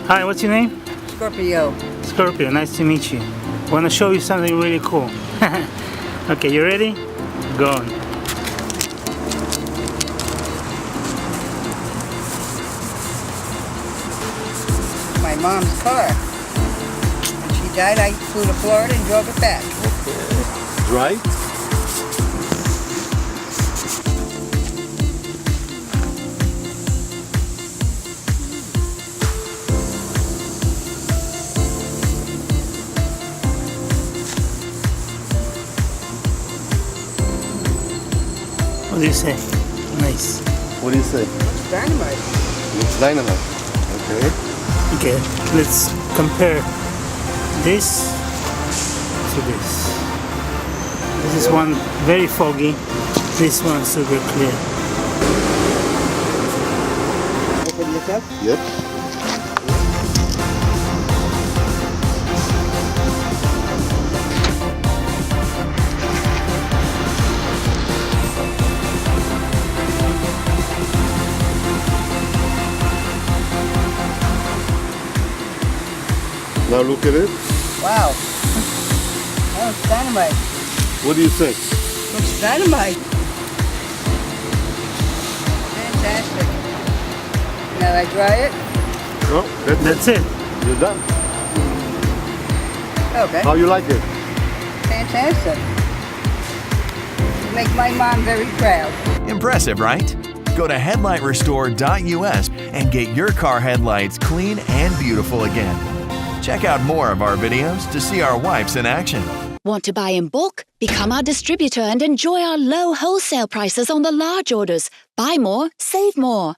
Hi, what's your name? Scorpio. Scorpio, nice to meet you. Want to show you something really cool. Okay, you ready? Go on. My mom's car. When she died, I flew to Florida and drove it back. Okay. Right? What do you say? Nice. What do you say? It's dynamite. It's dynamite. Okay. Okay, let's compare this to this. This is one very foggy. This one super clear. Open this up. Yep. Now look at it. Wow. Oh, it's dynamite. What do you think? It's dynamite. Fantastic. Now I dry it. No, That's it. You're done. Okay. How you like it? Fantastic. Make my mom very proud. Impressive, right? Go to headlightrestore.us and get your car headlights clean and beautiful again. Check out more of our videos to see our wipes in action. Want to buy in bulk? Become our distributor and enjoy our low wholesale prices on the large orders. Buy more, save more.